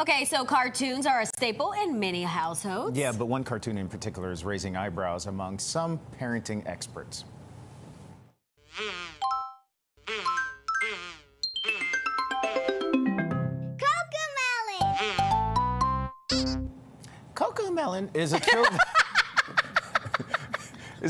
Okay, so cartoons are a staple in many households. Yeah, but one cartoon in particular is raising eyebrows among some parenting experts. Cocomelon is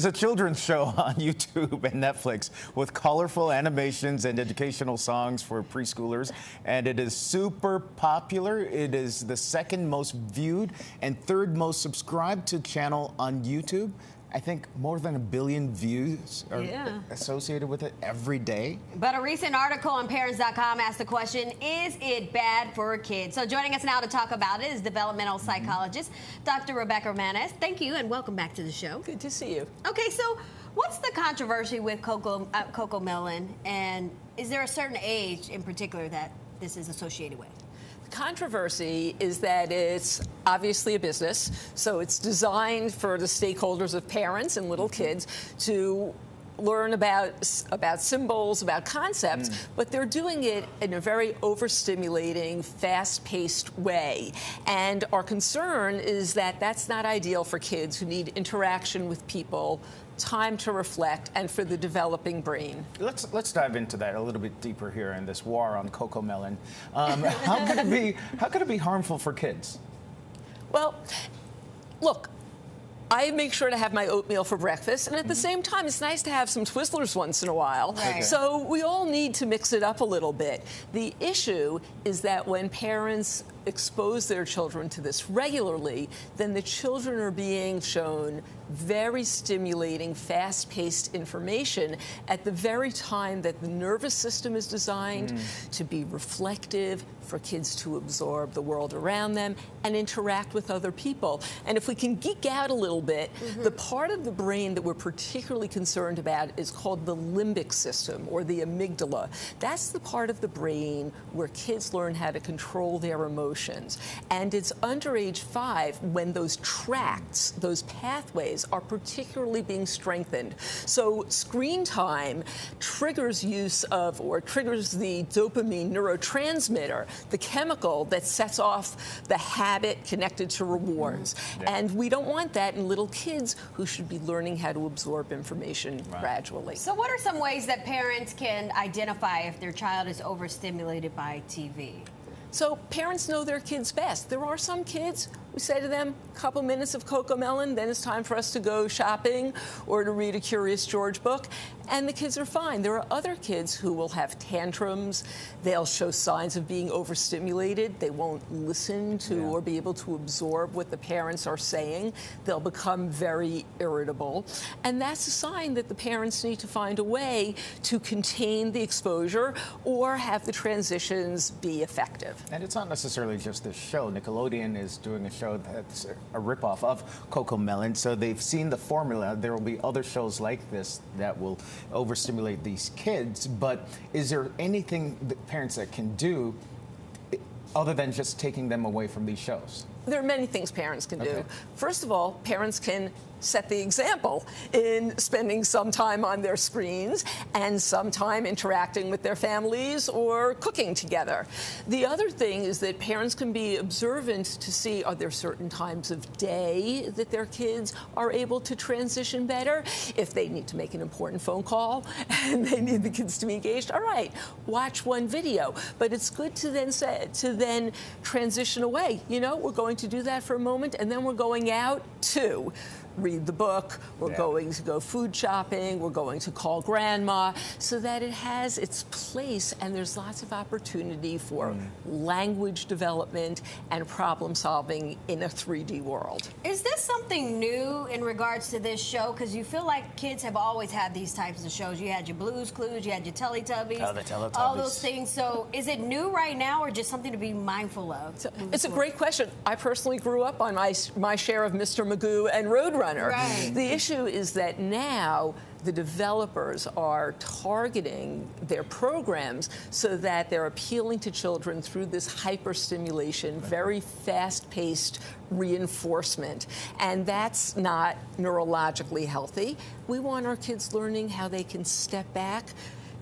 a children's show on YouTube and Netflix with colorful animations and educational songs for preschoolers, and it is super popular. It is the second most viewed and third most subscribed to channel on YouTube. I think more than 1 billion views are associated with it every day. But a recent article on Parents.com asked the question, is it bad for kids? So joining us now to talk about it is developmental psychologist Dr. Rebecca Manes. Thank you and welcome back to the show. Good to see you. Okay, so what's the controversy with Cocomelon, and is there a certain age in particular that this is associated with? Controversy is that it's obviously a business, so it's designed for the stakeholders of parents and little kids to learn about symbols, about concepts, but they're doing it in a very overstimulating, fast-paced way. And our concern is that that's not ideal for kids who need interaction with people, time to reflect, and for the developing brain. Let's dive into that a little bit deeper here in this war on Cocomelon. How could it be harmful for kids? Well, look, I make sure to have my oatmeal for breakfast, and at the same time, it's nice to have some Twizzlers once in a while. Right. So we all need to mix it up a little bit. The issue is that when parents expose their children to this regularly, then the children are being shown very stimulating, fast-paced information at the very time that the nervous system is designed to be reflective, for kids to absorb the world around them and interact with other people. And if we can geek out a little bit, the part of the brain that we're particularly concerned about is called the limbic system, or the amygdala. That's the part of the brain where kids learn how to control their emotions. And it's under age 5 when those tracts, those pathways, are particularly being strengthened. So screen time triggers use of, or triggers the dopamine neurotransmitter, the chemical that sets off the habit connected to rewards. And we don't want that in little kids who should be learning how to absorb information gradually. So what are some ways that parents can identify if their child is overstimulated by TV? So parents know their kids best. There are some kids, we say to them, a couple minutes of Cocomelon, then it's time for us to go shopping or to read a Curious George book, and the kids are fine. There are other kids who will have tantrums. They'll show signs of being overstimulated. They won't listen to or be able to absorb what the parents are saying. They'll become very irritable. And that's a sign that the parents need to find a way to contain the exposure or have the transitions be effective. And it's not necessarily just this show. Nickelodeon is doing a show that's a ripoff of Cocomelon, so they've seen the formula. There will be other shows like this that will overstimulate these kids, but is there anything that parents that can do other than just taking them away from these shows? There are many things parents can do. First of all, parents can set the example in spending some time on their screens and some time interacting with their families or cooking together. The other thing is that parents can be observant to see, are there certain times of day that their kids are able to transition better? If they need to make an important phone call and they need the kids to be engaged, all right, watch one video. But it's good to then transition away. You know, we're going to do that for a moment, and then we're going out to read the book, we're going to go food shopping, we're going to call grandma, so that it has its place and there's lots of opportunity for language development and problem solving in a 3D world. Is this something new in regards to this show? Because you feel like kids have always had these types of shows. You had your Blue's Clues, you had your Teletubbies, the Teletubbies, all those things. So is it new right now or just something to be mindful of? It's a great question. I personally grew up on my share of Mr. Magoo and Roadrunner. Right. The issue is that now the developers are targeting their programs so that they're appealing to children through this hyperstimulation, very fast-paced reinforcement. And that's not neurologically healthy. We want our kids learning how they can step back,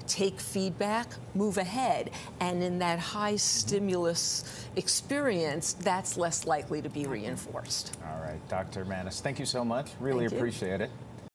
take feedback, move ahead. And in that high stimulus experience, that's less likely to be reinforced. All right, Dr. Manis, thank you so much. Really Thank you. appreciate it.